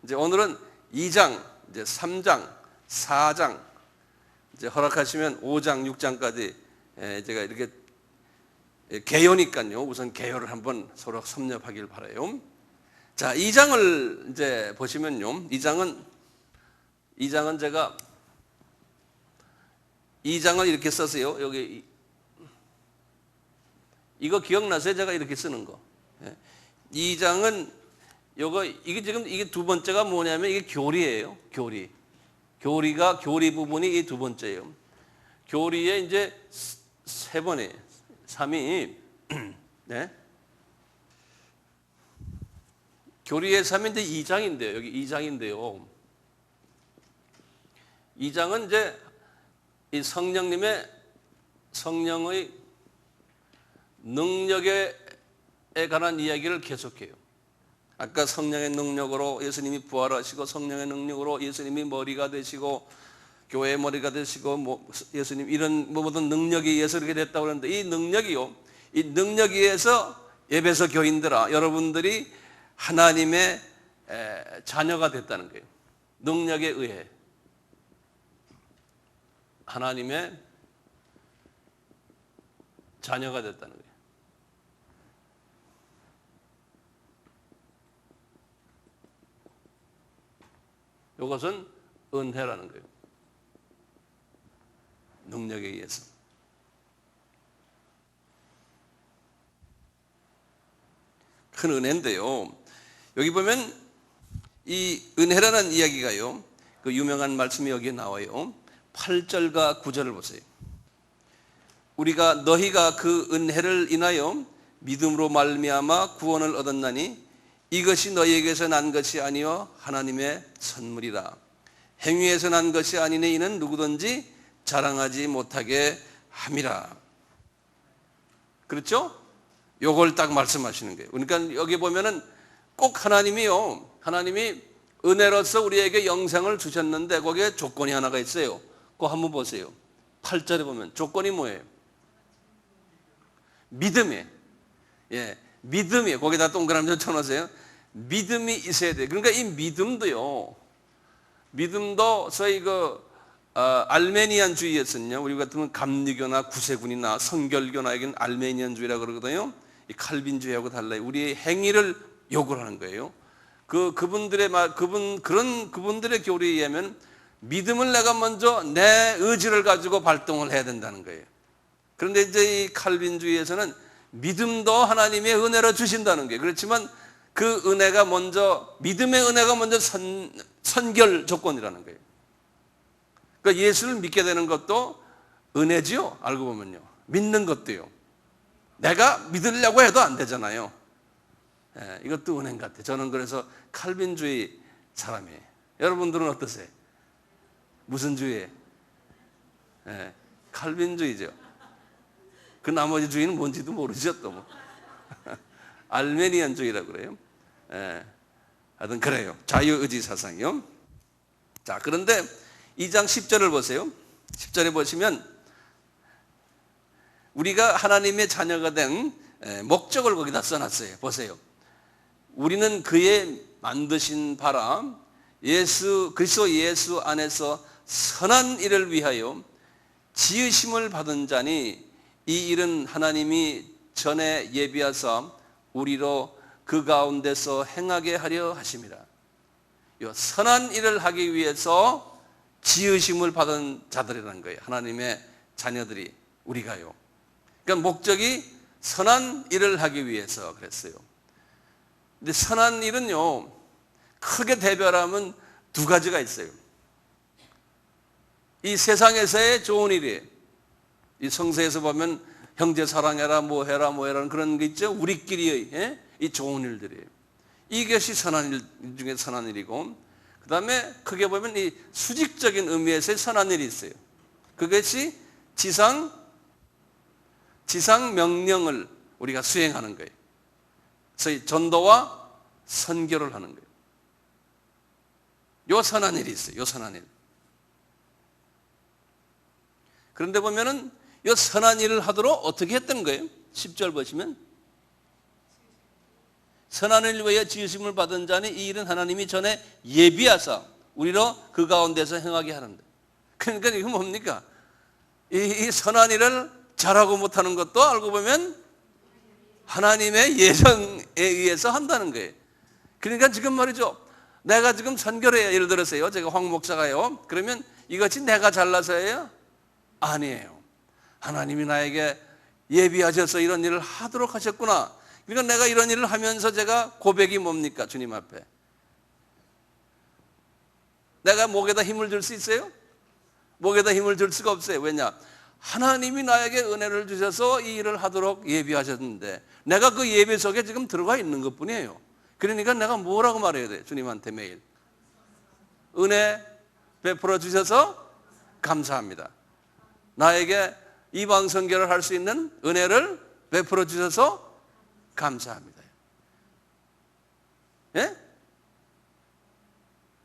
이제 오늘은 2장, 이제 3장, 4장, 이제 허락하시면 5장, 6장까지 제가 이렇게 개요니까요. 우선 개요를 한번 서로 섭렵하길 바라요. 자, 2장을 이제 보시면요. 2장은 제가 2장을 이렇게 썼어요. 여기 이거 기억나세요? 제가 이렇게 쓰는 거. 2장은 이게 두 번째가 뭐냐면 이게 교리예요. 교리 부분이 이 두 번째예요. 교리에 이제 세 번에 3이 네. 교리의 3인데 2장인데요. 여기 2장인데요. 2장은 이제 이 성령의 능력에 관한 이야기를 계속해요. 아까 성령의 능력으로 예수님이 부활하시고 성령의 능력으로 예수님이 머리가 되시고 교회의 머리가 되시고 예수님 이런 모든 능력에 의해서 이렇게 됐다고 그러는데 이 능력이요. 이 능력에 의해서 에베소 교인들아 여러분들이 하나님의 자녀가 됐다는 거예요. 능력에 의해 하나님의 자녀가 됐다는 거예요. 이것은 은혜라는 거예요. 능력에 의해서. 큰 은혜인데요. 여기 보면 이 은혜라는 이야기가요. 그 유명한 말씀이 여기에 나와요. 8절과 9절을 보세요. 우리가 너희가 그 은혜를 인하여 믿음으로 말미암아 구원을 얻었나니 이것이 너희에게서 난 것이 아니요 하나님의 선물이라. 행위에서 난 것이 아니니 이는 누구든지 자랑하지 못하게 함이라. 그렇죠? 요걸 딱 말씀하시는 거예요. 그러니까 여기 보면은 꼭 하나님이 은혜로서 우리에게 영생을 주셨는데 거기에 조건이 하나가 있어요. 그거 한번 보세요. 8절에 보면 조건이 뭐예요? 믿음이에요. 믿음이에요. 거기다 동그라미 좀 쳐놓으세요. 믿음이 있어야 돼요. 그러니까 이 믿음도 저희 알메니안주의에서는요, 우리 같으면 감리교나 구세군이나 성결교나 여기는 알메니안주의라고 그러거든요. 이 칼빈주의하고 달라요. 우리의 행위를 요구를 하는 거예요. 그분들의 교리에 의하면 믿음을 내가 먼저 내 의지를 가지고 발동을 해야 된다는 거예요. 그런데 이제 이 칼빈주의에서는 믿음도 하나님의 은혜로 주신다는 거예요. 그렇지만 그 은혜가 먼저, 믿음의 은혜가 먼저 선결 조건이라는 거예요. 그러니까 예수를 믿게 되는 것도 은혜지요. 알고 보면요. 믿는 것도요. 내가 믿으려고 해도 안 되잖아요. 이것도 은혜인 것 같아요. 저는 그래서 칼빈주의 사람이에요. 여러분들은 어떠세요? 무슨 주의예요? 칼빈주의죠. 그 나머지 주의는 뭔지도 모르죠, 또 뭐. 알메니안주의라고 그래요. 하여튼 그래요. 자유의지 사상이요. 자, 그런데 2장 10절을 보세요. 10절에 보시면 우리가 하나님의 자녀가 된 목적을 거기다 써놨어요. 보세요. 우리는 그의 만드신 바라 그리스도 예수 안에서 선한 일을 위하여 지으심을 받은 자니 이 일은 하나님이 전에 예비하사 우리로 그 가운데서 행하게 하려 하심이라. 이 선한 일을 하기 위해서 지으심을 받은 자들이라는 거예요. 하나님의 자녀들이 우리가요. 그러니까 목적이 선한 일을 하기 위해서 그랬어요. 근데 선한 일은요, 크게 대별하면 두 가지가 있어요. 이 세상에서의 좋은 일이에요. 이 성서에서 보면 형제 사랑해라, 뭐 해라 그런 게 있죠. 우리끼리의 이 좋은 일들이에요. 이것이 선한 일 중에 선한 일이고, 그 다음에 크게 보면 이 수직적인 의미에서의 선한 일이 있어요. 그것이 지상 명령을 우리가 수행하는 거예요. 그래서 전도와 선교를 하는 거예요. 요 선한 일이 있어요. 요 선한 일. 그런데 보면은 요 선한 일을 하도록 어떻게 했던 거예요? 10절 보시면 선한 일 위하여 지으심을 받은 자니 이 일은 하나님이 전에 예비하사 우리로 그 가운데서 행하게 하는데. 그러니까 이거 뭡니까? 이 선한 일을 잘하고 못하는 것도 알고 보면 하나님의 예정에 의해서 한다는 거예요. 그러니까 지금 말이죠. 내가 지금 선교를 해요. 예를 들어서요. 제가 황 목사가요. 그러면 이것이 내가 잘나서예요? 아니에요. 하나님이 나에게 예비하셔서 이런 일을 하도록 하셨구나. 그러니까 내가 이런 일을 하면서 제가 고백이 뭡니까? 주님 앞에. 내가 목에다 힘을 줄 수 있어요? 목에다 힘을 줄 수가 없어요. 왜냐? 하나님이 나에게 은혜를 주셔서 이 일을 하도록 예비하셨는데 내가 그 예배 속에 지금 들어가 있는 것뿐이에요. 그러니까 내가 뭐라고 말해야 돼? 주님한테 매일. 은혜 베풀어 주셔서 감사합니다. 나에게 이방 선교를 할 수 있는 은혜를 베풀어 주셔서 감사합니다. 예?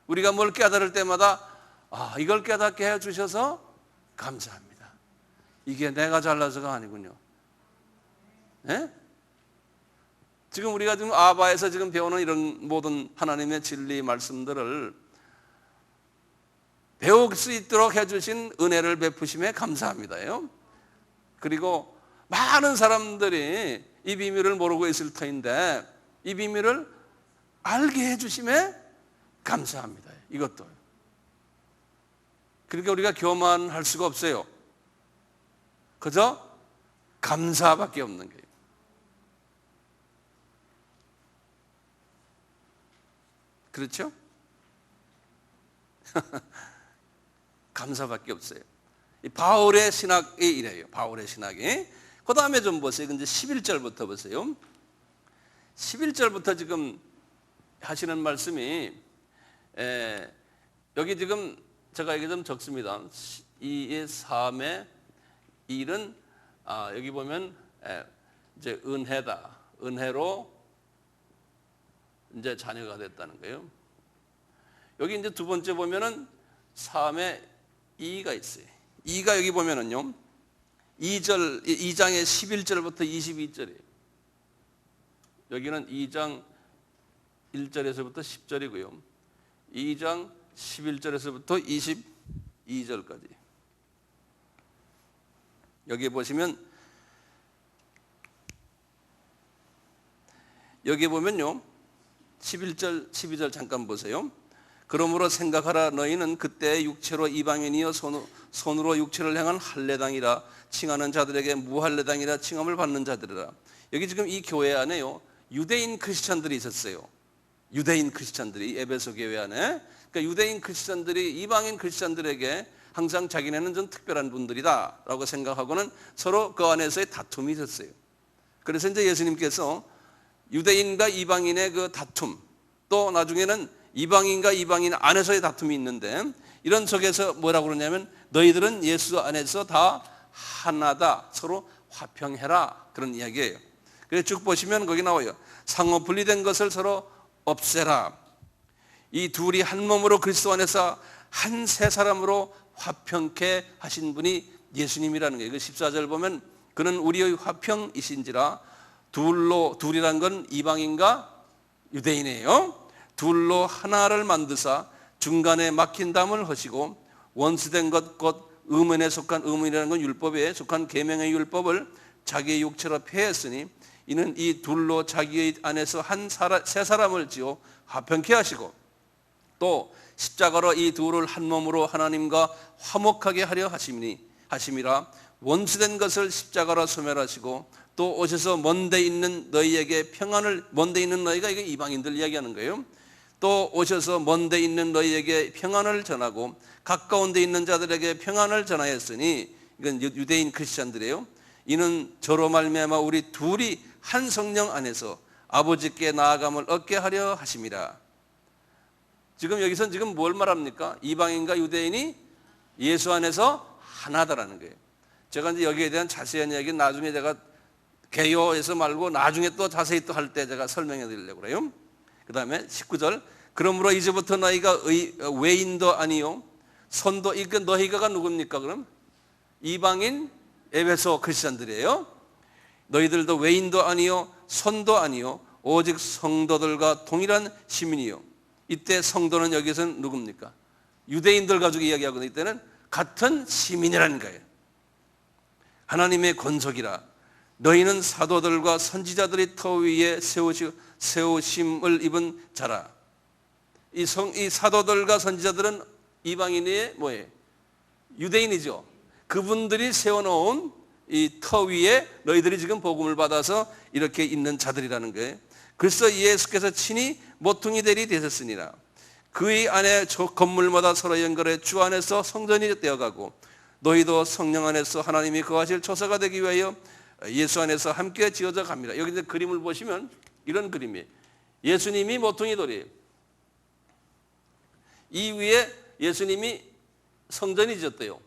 우리가 뭘 깨달을 때마다 이걸 깨닫게 해 주셔서 감사합니다. 이게 내가 잘나서가 아니군요. 예? 지금 우리가 지금 아바에서 지금 배우는 이런 모든 하나님의 진리 말씀들을 배울 수 있도록 해주신 은혜를 베푸심에 감사합니다요. 그리고 많은 사람들이 이 비밀을 모르고 있을 터인데 이 비밀을 알게 해주심에 감사합니다. 이것도. 그러니까 우리가 교만할 수가 없어요. 그저 감사밖에 없는 거예요. 그렇죠? 감사밖에 없어요. 이 바울의 신학이 이래요. 바울의 신학이. 그 다음에 좀 보세요. 이제 11절부터 보세요. 11절부터 지금 하시는 말씀이 여기 지금 제가 여기 좀 적습니다. 2의 3의 1은 여기 보면 이제 은혜다. 은혜로 이제 자녀가 됐다는 거예요. 여기 이제 두 번째 보면은 3의 2가 있어요. 2가 여기 보면은요. 2장의 11절부터 22절이에요. 여기는 2장 1절에서부터 10절이고요. 2장 11절에서부터 22절까지. 여기 보시면 여기 보면요. 11절, 12절 잠깐 보세요. 그러므로 생각하라. 너희는 그때 육체로 이방인이여 손으로 육체를 향한 할례당이라 칭하는 자들에게 무할례당이라 칭함을 받는 자들이라. 여기 지금 이 교회 안에요. 유대인 크리스찬들이 있었어요. 유대인 크리스찬들이 에베소 교회 안에. 그러니까 유대인 크리스찬들이 이방인 크리스찬들에게 항상 자기네는 좀 특별한 분들이다 라고 생각하고는 서로 그 안에서의 다툼이 있었어요. 그래서 이제 예수님께서 유대인과 이방인의 그 다툼, 또 나중에는 이방인과 이방인 안에서의 다툼이 있는데 이런 속에서 뭐라고 그러냐면 너희들은 예수 안에서 다 하나다. 서로 화평해라. 그런 이야기예요. 그래서 쭉 보시면 거기 나와요. 상호 분리된 것을 서로 없애라. 이 둘이 한 몸으로 그리스도 안에서 한 세 사람으로 화평케 하신 분이 예수님이라는 거예요. 14절 보면 그는 우리의 화평이신지라. 둘이란 건 이방인과 유대인이에요. 둘로 하나를 만드사 중간에 막힌 담을 하시고 원수된 것 곧 의문에 속한 의문이라는 건 율법에 속한 계명의 율법을 자기의 육체로 폐했으니 이는 이 둘로 자기의 안에서 세 사람을 지어 화평케 하시고 또 십자가로 이 둘을 한 몸으로 하나님과 화목하게 하려 하심이라. 원수된 것을 십자가로 소멸하시고 또 오셔서 먼데 있는 너희에게 평안을, 먼데 있는 너희가 이게 이방인들 이야기하는 거예요. 또 오셔서 먼데 있는 너희에게 평안을 전하고 가까운 데 있는 자들에게 평안을 전하였으니, 이건 유대인 크리스찬들이에요. 이는 저로 말미암아 우리 둘이 한 성령 안에서 아버지께 나아감을 얻게 하려 하심이라. 지금 여기서 지금 뭘 말합니까? 이방인과 유대인이 예수 안에서 하나다라는 거예요. 제가 이제 여기에 대한 자세한 이야기는 나중에 제가 개요에서 말고 나중에 또 자세히 또 할 때 제가 설명해 드리려고 그래요. 그 다음에 19절. 그러므로 이제부터 너희가 외인도 아니요 손도, 이거 너희가가 누굽니까? 그럼 이방인 에베소 크리스찬들이에요. 너희들도 외인도 아니요 손도 아니요 오직 성도들과 동일한 시민이요. 이때 성도는 여기서는 누굽니까? 유대인들 가지고 이야기하거든요. 이때는 같은 시민이라는 거예요. 하나님의 권속이라. 너희는 사도들과 선지자들의 터 위에 세우심을 입은 자라. 이 사도들과 선지자들은 이방인의 뭐예요? 유대인이죠. 그분들이 세워놓은 이 터 위에 너희들이 지금 복음을 받아서 이렇게 있는 자들이라는 거예요. 그래서 예수께서 친히 모퉁이 대리 되셨으니라. 그의 안에 건물마다 서로 연결해 주 안에서 성전이 되어가고 너희도 성령 안에서 하나님이 거하실 초소가 되기 위하여 예수 안에서 함께 지어져 갑니다. 여기 이제 그림을 보시면 이런 그림이에요. 예수님이 모퉁이 돌이에요. 이 위에 예수님이 성전이 지었대요.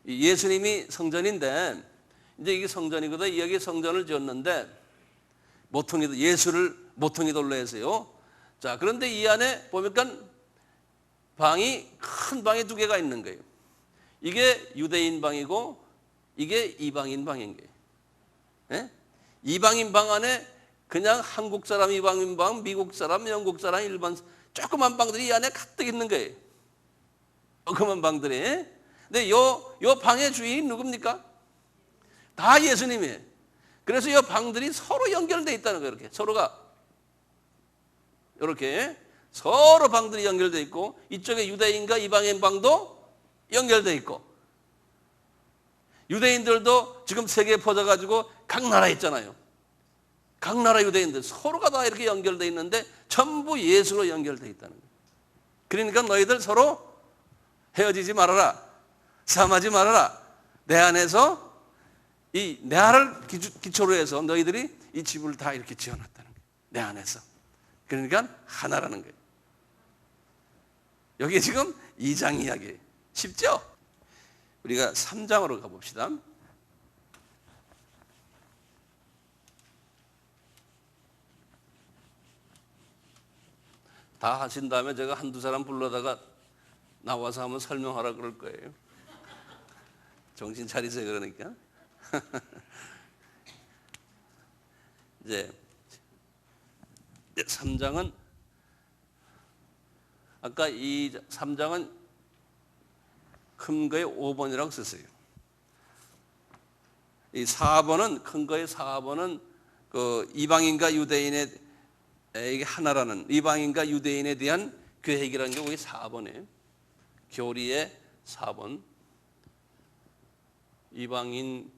예수님이 성전인데 이제 이게 성전이거든. 여기 성전을 지었는데 예수를 모퉁이 돌로 해서요. 자, 그런데 이 안에 보니까 큰 방이 두 개가 있는 거예요. 이게 유대인 방이고 이게 이방인 방인 거예요. 예? 이방인 방 안에 그냥 한국 사람 이방인 방, 미국 사람, 영국 사람, 일반 조그만 방들이 이 안에 가득 있는 거예요. 조그만 방들이. 근데 요 방의 주인이 누굽니까? 다 예수님이에요. 그래서 이 방들이 서로 연결되어 있다는 거예요. 이렇게 이렇게 서로 방들이 연결되어 있고 이쪽에 유대인과 이방인 방도 연결되어 있고 유대인들도 지금 세계에 퍼져가지고 각 나라에 있잖아요. 각 나라 유대인들 서로가 다 이렇게 연결되어 있는데 전부 예수로 연결되어 있다는 거예요. 그러니까 너희들 서로 헤어지지 말아라. 싸움하지 말아라. 내 안에서 이 나를 기초로 해서 너희들이 이 집을 다 이렇게 지어놨다는 거예요. 내 안에서. 그러니까 하나라는 거예요. 여기 지금 2장 이야기. 쉽죠? 우리가 3장으로 가봅시다. 다 하신 다음에 제가 한두 사람 불러다가 나와서 한번 설명하라 그럴 거예요. 정신 차리세요. 그러니까. 이제 3장은 아까 이 3장은 큰 거에 5번이라고 썼어요. 이 4번은 큰 거에 4번은 그 이방인과 유대인의 이게 하나라는 이방인과 유대인에 대한 계획이라는 게 거기 4번이에요. 교리의 4번. 이방인과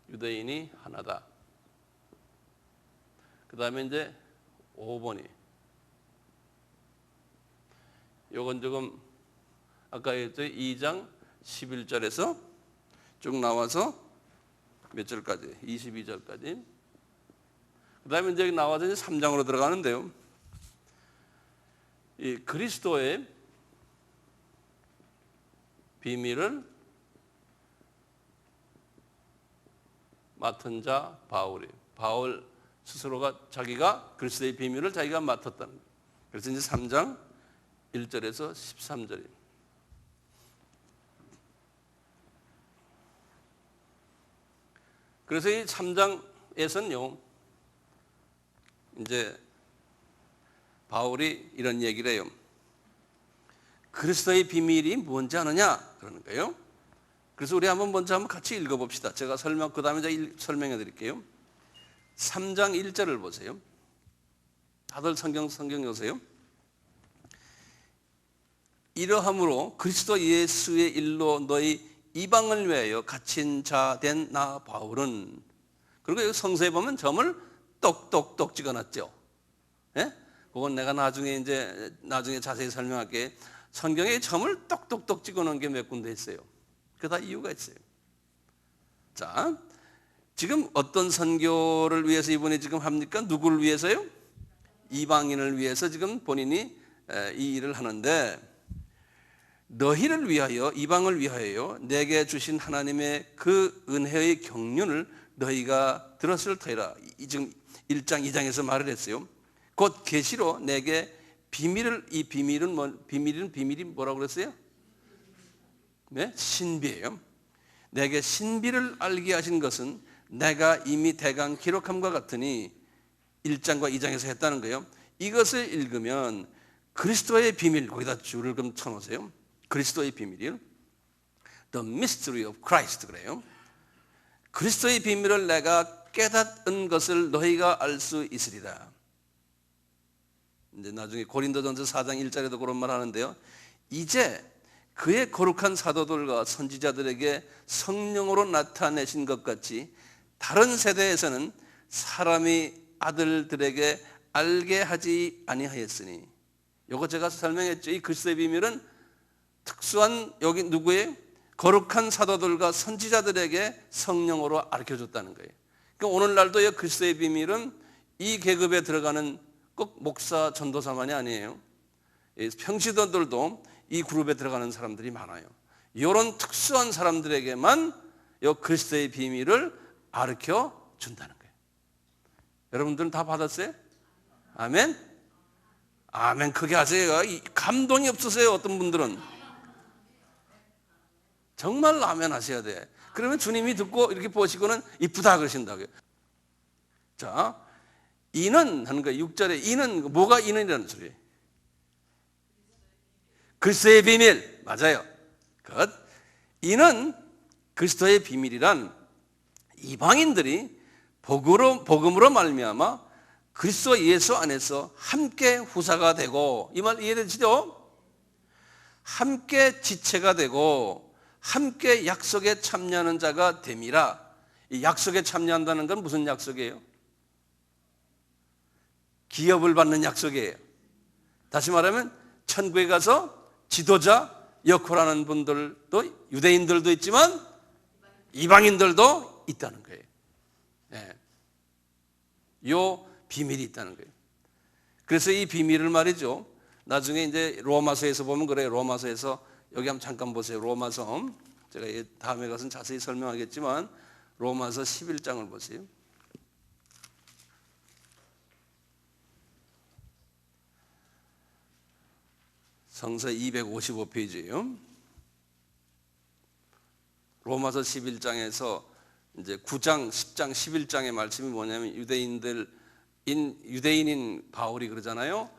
유대인이 하나다. 그 다음에 이제 5번이 요건 조금 아까 했죠. 2장 11절에서 쭉 나와서 몇 절까지? 22절까지. 그 다음에 이제 나와서 이제 3장으로 들어가는데요. 이 그리스도의 비밀을 맡은 자 바울 스스로가 자기가 그리스도의 비밀을 자기가 맡았다는 거예요. 그래서 이제 3장 1절에서 13절이에요. 그래서 이 3장에서는요, 이제 바울이 이런 얘기를 해요. 그리스도의 비밀이 뭔지 아느냐? 그러는 거예요. 그래서 우리 먼저 한번 같이 읽어봅시다. 제가 그 다음에 제가 설명해 드릴게요. 3장 1절을 보세요. 다들 성경 여세요. 이러함으로 그리스도 예수의 일로 너희 이방을 위하여 갇힌 자 된 나 바울은, 그리고 여기 성서에 보면 점을 똑똑똑 찍어놨죠. 예? 그건 내가 나중에 자세히 설명할게. 성경에 점을 똑똑똑 찍어놓은 게 몇 군데 있어요. 그게 다 이유가 있어요. 자, 지금 어떤 선교를 위해서 이분이 지금 합니까? 누구를 위해서요? 이방인을 위해서 지금 본인이 이 일을 하는데, 너희를 위하여, 이방을 위하여 내게 주신 하나님의 그 은혜의 경륜을 너희가 들었을 터이라. 지금 1장 2장에서 말을 했어요. 곧 계시로 내게 비밀을, 이 비밀이 뭐라고 그랬어요? 네? 신비예요. 내게 신비를 알게 하신 것은 내가 이미 대강 기록함과 같으니 1장과 2장에서 했다는 거예요. 이것을 읽으면 그리스도의 비밀, 거기다 줄을 좀 쳐놓으세요. 그리스도의 비밀이요. The mystery of Christ 그래요. 그리스도의 비밀을 내가 깨닫은 것을 너희가 알 수 있으리라. 이제 나중에 고린도전서 4장 1절에도 그런 말 하는데요. 이제 그의 거룩한 사도들과 선지자들에게 성령으로 나타내신 것 같이 다른 세대에서는 사람이 아들들에게 알게 하지 아니하였으니, 이거 제가 설명했죠. 이 그리스도의 비밀은 특수한, 여기 누구의 거룩한 사도들과 선지자들에게 성령으로 알려줬다는 거예요. 그러니까 오늘날도 그리스도의 비밀은 이 계급에 들어가는 꼭 목사, 전도사만이 아니에요. 평시도들도 이 그룹에 들어가는 사람들이 많아요. 이런 특수한 사람들에게만 이 그리스도의 비밀을 가르쳐 준다는 거예요. 여러분들은 다 받았어요? 아멘? 아멘 크게 하세요. 감동이 없으세요. 어떤 분들은 정말 아멘 하셔야 돼. 그러면 주님이 듣고 이렇게 보시고는 이쁘다 그러신다고요. 자, 이는 하는 거예요. 6절에 이는, 뭐가 이는이라는 소리예요? 그리스도의 비밀. 맞아요. 굿. 이는 그리스도의 비밀이란 이방인들이 복음으로 말미암아 그리스도 예수 안에서 함께 후사가 되고, 이 말 이해되시죠? 함께 지체가 되고 함께 약속에 참여하는 자가 됨이라. 이 약속에 참여한다는 건 무슨 약속이에요? 기업을 받는 약속이에요. 다시 말하면 천국에 가서 지도자 역할하는 분들도, 유대인들도 있지만 이방인들도 있다는 거예요. 네. 요 비밀이 있다는 거예요. 그래서 이 비밀을 말이죠, 나중에 이제 로마서에서 보면 그래요. 로마서에서 여기 한번 잠깐 보세요. 로마서, 제가 다음에 가서는 자세히 설명하겠지만 로마서 11장을 보세요. 성서 255페이지예요. 로마서 11장에서 이제 9장, 10장, 11장의 말씀이 뭐냐면 유대인인 바울이 그러잖아요.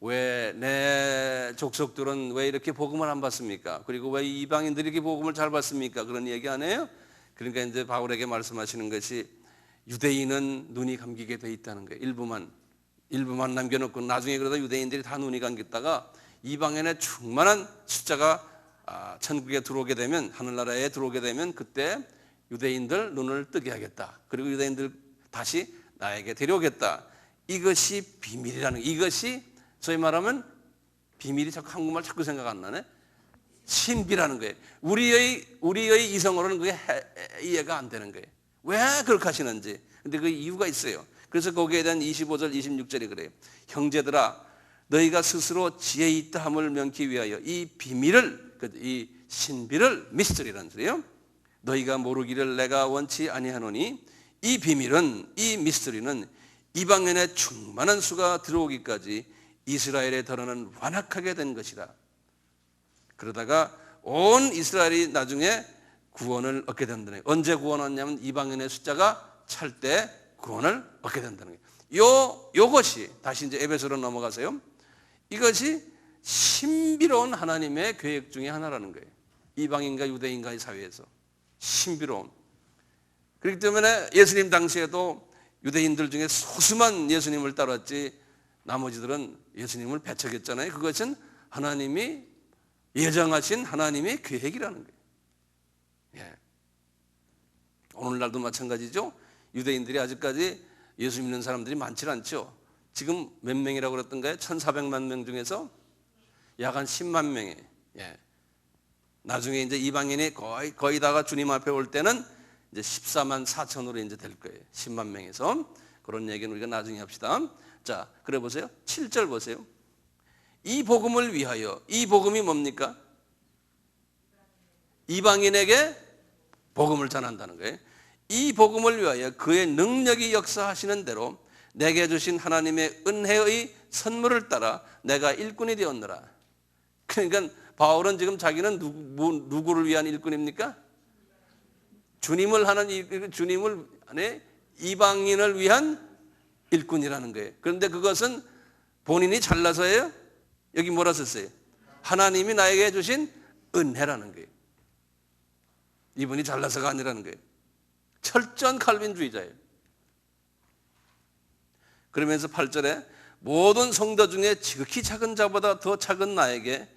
왜 내 족속들은 왜 이렇게 복음을 안 받습니까? 그리고 왜 이방인들이 이렇게 복음을 잘 받습니까? 그런 얘기 안 해요? 그러니까 이제 바울에게 말씀하시는 것이 유대인은 눈이 감기게 돼 있다는 거예요. 일부만 남겨놓고 나중에 그러다 유대인들이 다 눈이 감겼다가 이방인의 충만한 숫자가 천국에 들어오게 되면, 하늘나라에 들어오게 되면 그때 유대인들 눈을 뜨게 하겠다. 그리고 유대인들 다시 나에게 데려오겠다. 이것이 비밀이라는 거예요. 이것이 소위 말하면 비밀이, 자꾸 한국말 자꾸 생각 안 나네. 신비라는 거예요. 우리의 이성으로는 그게 이해가 안 되는 거예요. 왜 그렇게 하시는지. 근데 그 이유가 있어요. 그래서 거기에 대한 25절, 26절이 그래요. 형제들아, 너희가 스스로 지혜 있다 함을 명기 위하여 이 비밀을, 이 신비를, 미스터리라는 소리예요. 너희가 모르기를 내가 원치 아니하노니 이 비밀은, 이 미스터리는 이방인의 충만한 수가 들어오기까지 이스라엘에 더러는 완악하게 된 것이라. 그러다가 온 이스라엘이 나중에 구원을 얻게 된다는 거예요. 언제 구원 얻냐면 이방인의 숫자가 찰 때 구원을 얻게 된다는 거예요. 요것이, 다시 이제 에베소로 넘어가세요. 이것이 신비로운 하나님의 계획 중에 하나라는 거예요. 이방인과 유대인과의 사회에서 신비로운. 그렇기 때문에 예수님 당시에도 유대인들 중에 소수만 예수님을 따랐지 나머지들은 예수님을 배척했잖아요. 그것은 하나님이 예정하신 하나님의 계획이라는 거예요. 예. 오늘날도 마찬가지죠. 유대인들이 아직까지 예수 믿는 사람들이 많지 않죠. 지금 몇 명이라고 그랬던가요? 1,400만 명 중에서 약 한 10만 명이. 예. 나중에 이제 이방인이 거의 다가 주님 앞에 올 때는 이제 14만 4천으로 이제 될 거예요. 10만 명에서. 그런 얘기는 우리가 나중에 합시다. 자, 그래 보세요. 7절 보세요. 이 복음을 위하여, 이 복음이 뭡니까? 이방인에게 복음을 전한다는 거예요. 이 복음을 위하여 그의 능력이 역사하시는 대로 내게 주신 하나님의 은혜의 선물을 따라 내가 일꾼이 되었노라. 그러니까 바울은 지금 자기는 누구를 위한 일꾼입니까? 주님을 하는 주님을 안에 이방인을 위한 일꾼이라는 거예요. 그런데 그것은 본인이 잘나서예요? 여기 뭐라 썼어요? 하나님이 나에게 주신 은혜라는 거예요. 이분이 잘나서가 아니라는 거예요. 철저한 칼빈주의자예요. 그러면서 8절에 모든 성도 중에 지극히 작은 자보다 더 작은 나에게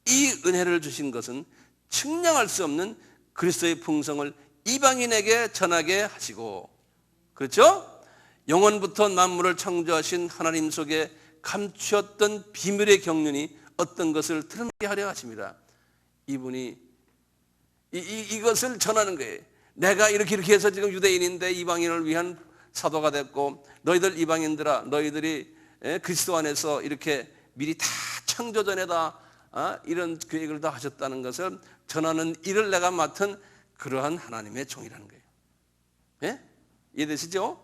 이 은혜를 주신 것은 측량할 수 없는 그리스도의 풍성을 이방인에게 전하게 하시고, 그렇죠? 영원부터 만물을 창조하신 하나님 속에 감추었던 비밀의 경륜이 어떤 것을 드러나게 하려 하십니다. 이분이 이것을 전하는 거예요. 내가 이렇게 해서 지금 유대인인데 이방인을 위한 사도가 됐고, 너희들 이방인들아, 너희들이 그리스도 안에서 이렇게 미리 다 창조 전에 다 이런 계획을 다 하셨다는 것을 전하는 일을 내가 맡은 그러한 하나님의 종이라는 거예요. 예? 이해되시죠?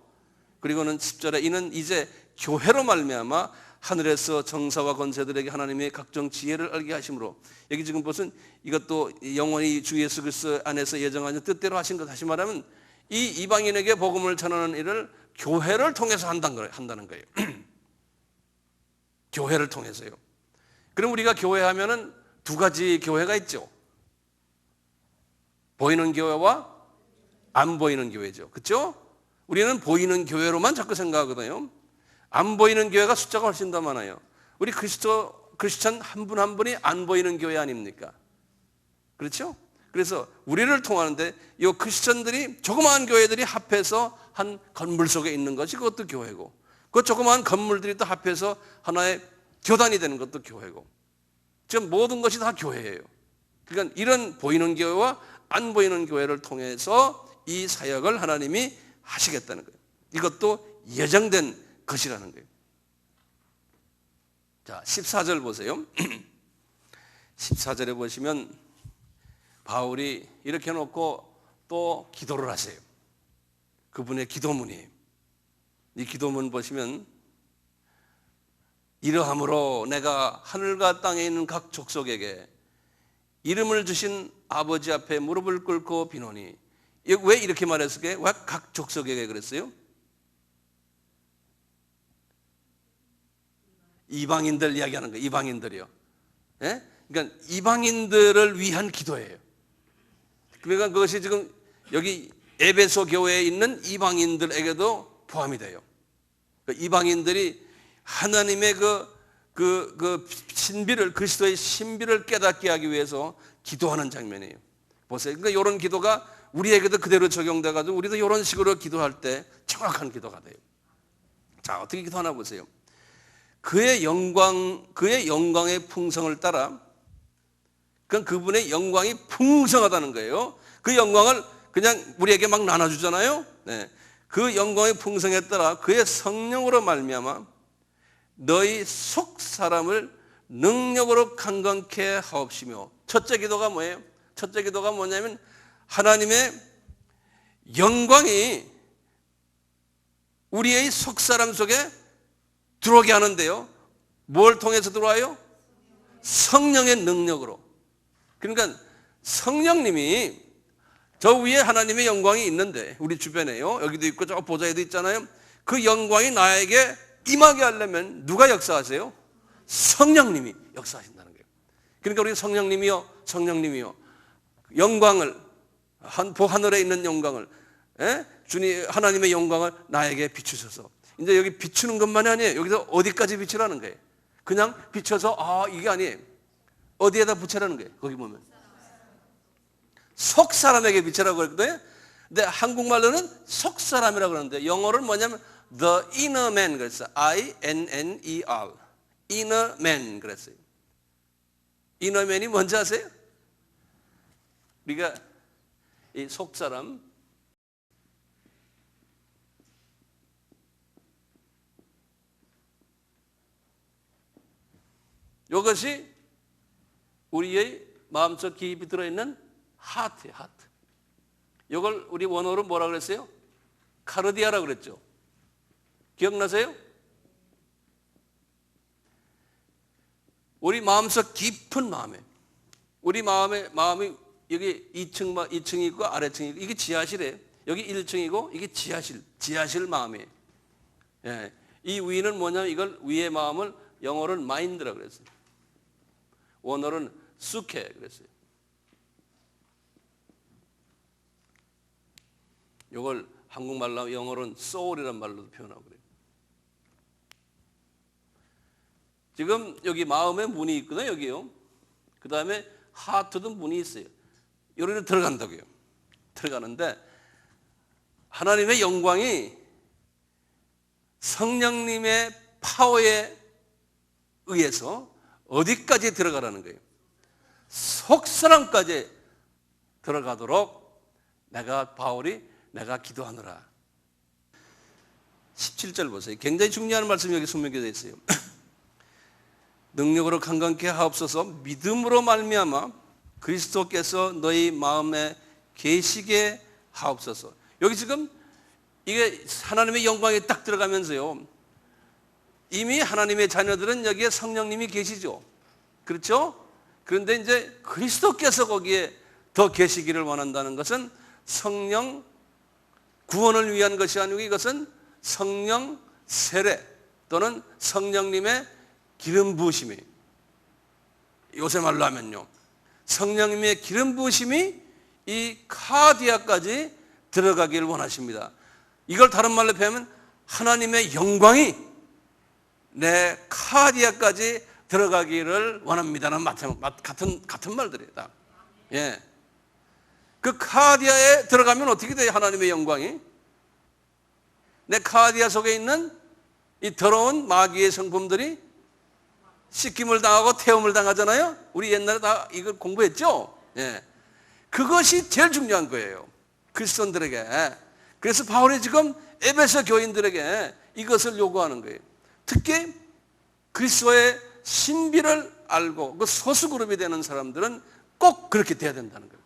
그리고는 10절에 이는 이제 교회로 말미암아 하늘에서 정사와 권세들에게 하나님의 각종 지혜를 알게 하심으로, 여기 지금 무슨 이것도 영원히 주 예수 그리스도 안에서 예정하신 뜻대로 하신 것, 다시 말하면 이 이방인에게 복음을 전하는 일을 교회를 통해서 한다는 거예요. 교회를 통해서요. 그럼 우리가 교회 하면은 두 가지 교회가 있죠. 보이는 교회와 안 보이는 교회죠. 그렇죠? 우리는 보이는 교회로만 자꾸 생각하거든요. 안 보이는 교회가 숫자가 훨씬 더 많아요. 우리 크리스찬 한 분 한 분이 안 보이는 교회 아닙니까? 그렇죠? 그래서 우리를 통하는데 이 크리스찬들이, 조그마한 교회들이 합해서 한 건물 속에 있는 것이 그것도 교회고, 그 조그마한 건물들이 또 합해서 하나의 교단이 되는 것도 교회고, 지금 모든 것이 다 교회예요. 그러니까 이런 보이는 교회와 안 보이는 교회를 통해서 이 사역을 하나님이 하시겠다는 거예요. 이것도 예정된 것이라는 거예요. 자, 14절 보세요. 14절에 보시면 바울이 이렇게 해놓고 또 기도를 하세요. 그분의 기도문이에요. 이 기도문 보시면, 이러함으로 내가 하늘과 땅에 있는 각 족속에게 이름을 주신 아버지 앞에 무릎을 꿇고 비노니. 왜 이렇게 말했을까요? 왜 각 족속에게 그랬어요? 이방인들 이야기하는 거예요. 이방인들이요. 예? 그러니까 이방인들을 위한 기도예요. 그러니까 그것이 지금 여기 에베소 교회에 있는 이방인들에게도 포함이 돼요. 이방인들이 하나님의 그 신비를, 그리스도의 신비를 깨닫게 하기 위해서 기도하는 장면이에요. 보세요. 그러니까 이런 기도가 우리에게도 그대로 적용돼가지고 우리도 이런 식으로 기도할 때 정확한 기도가 돼요. 자, 어떻게 기도하나 보세요. 그의 영광의 풍성을 따라, 그건 그분의 영광이 풍성하다는 거예요. 그 영광을 그냥 우리에게 막 나눠주잖아요. 네. 그 영광의 풍성에 따라 그의 성령으로 말미암아 너희 속 사람을 능력으로 강건케 하옵시며. 첫째 기도가 뭐예요? 첫째 기도가 뭐냐면 하나님의 영광이 우리의 속 사람 속에 들어오게 하는데요. 뭘 통해서 들어와요? 성령의 능력으로. 그러니까 성령님이, 저 위에 하나님의 영광이 있는데 우리 주변에요. 여기도 있고 저 보좌에도 있잖아요. 그 영광이 나에게 임하게 하려면 누가 역사하세요? 성령님이 역사하신다는 거예요. 그러니까 우리 성령님이요 영광을, 하늘에 있는 영광을, 주님 하나님의 영광을 나에게 비추셔서, 이제 여기 비추는 것만이 아니에요. 여기서 어디까지 비추라는 거예요? 그냥 비춰서 이게 아니에요. 어디에다 붙여라는 거예요. 거기 보면 속 사람에게 비추라고 그랬거든요. 근데 한국말로는 속 사람이라고 그러는데 영어로는 뭐냐면 the inner man 그랬어요. I-N-N-E-R inner man 그랬어요. inner man이 뭔지 아세요? 우리가 이 속 사람, 이것이 우리의 마음속 깊이 들어있는 하트예요. 하트. 이걸 우리 원어로 뭐라 그랬어요? 카르디아라고 그랬죠. 기억나세요? 우리 마음속 깊은 마음에, 우리 마음이 여기 2층이 있고 아래층이 있고 이게 지하실이에요. 여기 1층이고 이게 지하실 마음이에요. 예. 이 위는 뭐냐면 이걸 위의 마음을 영어로는 마인드라고 그랬어요. 원어로는 수케 그랬어요. 이걸 한국말로 영어로는 soul이라는 말로도 표현하고 그래요. 지금 여기 마음에 문이 있거든요. 여기요. 그 다음에 하트도 문이 있어요. 여기로 들어간다고요. 들어가는데 하나님의 영광이 성령님의 파워에 의해서 어디까지 들어가라는 거예요? 속사람까지 들어가도록 바울이 내가 기도하노라. 17절 보세요. 굉장히 중요한 말씀이 여기 설명되어 있어요. 능력으로 강건케 하옵소서. 믿음으로 말미암아 그리스도께서 너희 마음에 계시게 하옵소서. 여기 지금 이게 하나님의 영광이 딱 들어가면서요, 이미 하나님의 자녀들은 여기에 성령님이 계시죠. 그렇죠? 그런데 이제 그리스도께서 거기에 더 계시기를 원한다는 것은 성령 구원을 위한 것이 아니고 이것은 성령 세례 또는 성령님의 기름 부으심이, 요새 말로 하면요, 성령님의 기름 부으심이 이 카디아까지 들어가기를 원하십니다. 이걸 다른 말로 표현하면 하나님의 영광이 내 카디아까지 들어가기를 원합니다는 같은 말들이에요. 예. 그 카디아에 들어가면 어떻게 돼요? 하나님의 영광이 내 카디아 속에 있는 이 더러운 마귀의 성품들이 씻김을 당하고 태움을 당하잖아요. 우리 옛날에 다 이걸 공부했죠. 예. 그것이 제일 중요한 거예요, 그리스도인들에게. 그래서 바울이 지금 에베소 교인들에게 이것을 요구하는 거예요. 특히 그리스도의 신비를 알고 그 소수그룹이 되는 사람들은 꼭 그렇게 돼야 된다는 거예요.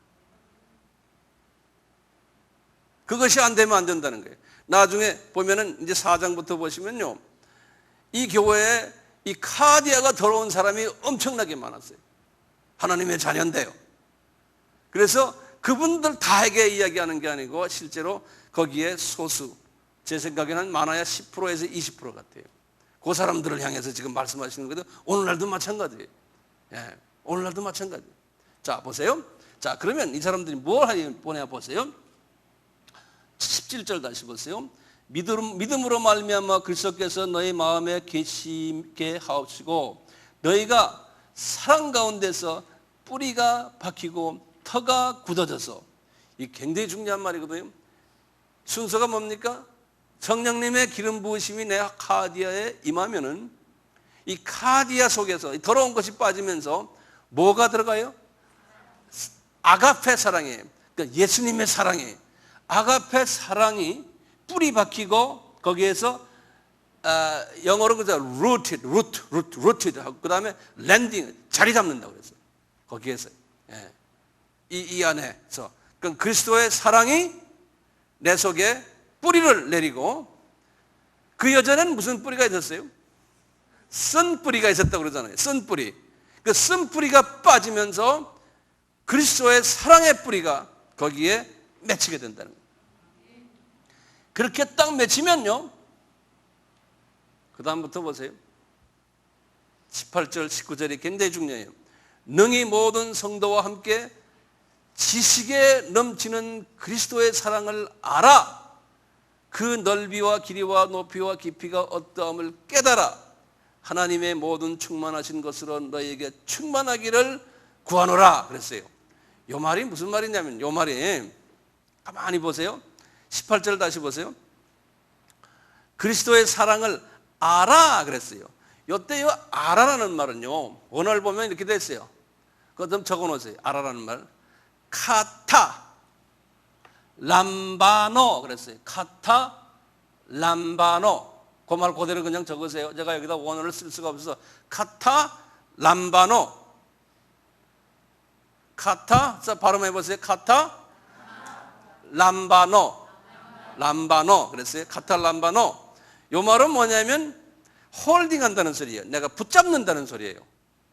그것이 안 되면 안 된다는 거예요. 나중에 보면은 이제 4장부터 보시면요, 이 교회에 이 카디아가 더러운 사람이 엄청나게 많았어요. 하나님의 자녀인데요. 그래서 그분들 다에게 이야기하는 게 아니고 실제로 거기에 소수, 제 생각에는 많아야 10%에서 20% 같아요. 그 사람들을 향해서 지금 말씀하시는 거도 오늘날도 마찬가지예요. 예, 오늘날도 마찬가지예요. 자, 보세요. 자, 그러면 이 사람들이 뭘 보내야 보세요. 17절 다시 보세요. 믿음으로 말미암아 그리스도께서 너희 마음에 계시게 하옵시고 너희가 사랑 가운데서 뿌리가 박히고 터가 굳어져서, 이 굉장히 중요한 말이거든요. 순서가 뭡니까? 성령님의 기름 부으심이 내 카디아에 임하면은 이 카디아 속에서 더러운 것이 빠지면서 뭐가 들어가요? 아가페 사랑이에요. 그러니까 예수님의 사랑이에요. 아가페 사랑이 뿌리 박히고 거기에서 영어로 그죠, rooted 하고 그 다음에 landing, 자리 잡는다고 그랬어요. 거기에서. 예. 이 안에서. 그러니까 그리스도의 사랑이 내 속에 뿌리를 내리고, 그 여자는 무슨 뿌리가 있었어요? 쓴 뿌리가 있었다고 그러잖아요. 쓴 뿌리. 그 쓴 뿌리가 빠지면서 그리스도의 사랑의 뿌리가 거기에 맺히게 된다는 거예요. 그렇게 딱 맺히면요, 그 다음부터 보세요. 18절 19절이 굉장히 중요해요. 능히 모든 성도와 함께 지식에 넘치는 그리스도의 사랑을 알아 그 넓이와 길이와 높이와 깊이가 어떠함을 깨달아 하나님의 모든 충만하신 것으로 너희에게 충만하기를 구하노라 그랬어요. 이 말이 무슨 말이냐면, 이 말이 가만히 보세요. 18절 다시 보세요. 그리스도의 사랑을 알아 그랬어요. 이때 알아라는 말은요, 원어를 보면 이렇게 됐어요. 그거 좀 적어놓으세요. 알아라는 말. 카타 람바노 그랬어요. 카타 람바노. 그 말 그대로 그냥 적으세요. 제가 여기다 원어를 쓸 수가 없어서. 카타 람바노. 카타, 자 발음해 보세요. 카타 람바노. 람바노 그랬어요. 카타 람바노. 요 말은 뭐냐면 홀딩한다는 소리예요. 내가 붙잡는다는 소리예요.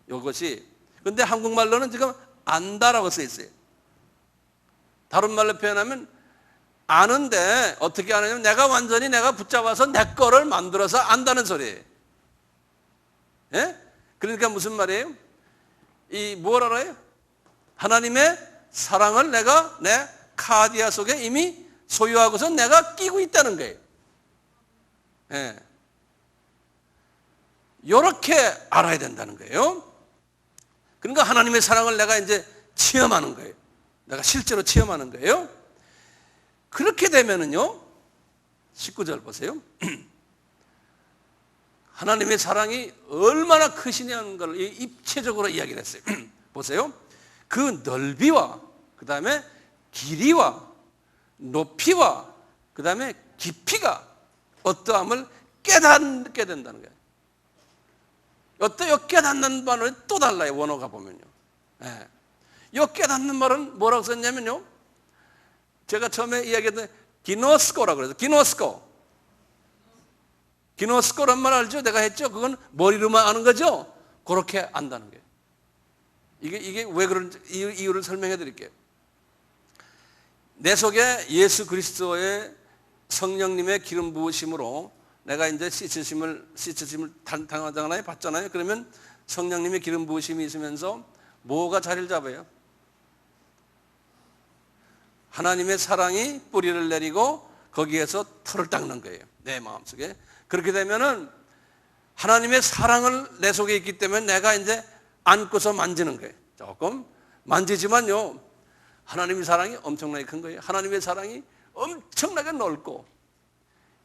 이것이. 근데 한국말로는 지금 안다라고 써 있어요. 다른 말로 표현하면 아는데 어떻게 아느냐면 내가 완전히 내가 붙잡아서 내 거를 만들어서 안다는 소리예요. 예? 그러니까 무슨 말이에요? 이 뭘 알아요? 하나님의 사랑을 내가 내 카디아 속에 이미 소유하고서 내가 끼고 있다는 거예요. 예. 이렇게 알아야 된다는 거예요. 그러니까 하나님의 사랑을 내가 이제 체험하는 거예요. 내가 실제로 체험하는 거예요. 그렇게 되면은요, 19절 보세요. 하나님의 사랑이 얼마나 크시냐는 걸 입체적으로 이야기를 했어요. 보세요. 그 넓이와 그 다음에 길이와 높이와 그 다음에 깊이가 어떠함을 깨닫게 된다는 거예요. 어때요? 깨닫는 말은 또 달라요. 원어가 보면요. 예. 이 깨닫는 말은 뭐라고 썼냐면요, 제가 처음에 이야기했던 기노스코라고 그래서 기노스코란 말 알죠? 내가 했죠? 그건 머리로만 아는 거죠? 그렇게 안다는 거예요. 이게 왜 그런지 이유를 설명해 드릴게요. 내 속에 예수 그리스도의 성령님의 기름 부으심으로 내가 이제 씻으심을 당하잖아요. 받잖아요. 그러면 성령님의 기름 부으심이 있으면서 뭐가 자리를 잡아요? 하나님의 사랑이 뿌리를 내리고 거기에서 털을 닦는 거예요. 내 마음속에. 그렇게 되면은 하나님의 사랑을 내 속에 있기 때문에 내가 이제 안고서 만지는 거예요. 조금 만지지만요, 하나님의 사랑이 엄청나게 큰 거예요. 하나님의 사랑이 엄청나게 넓고,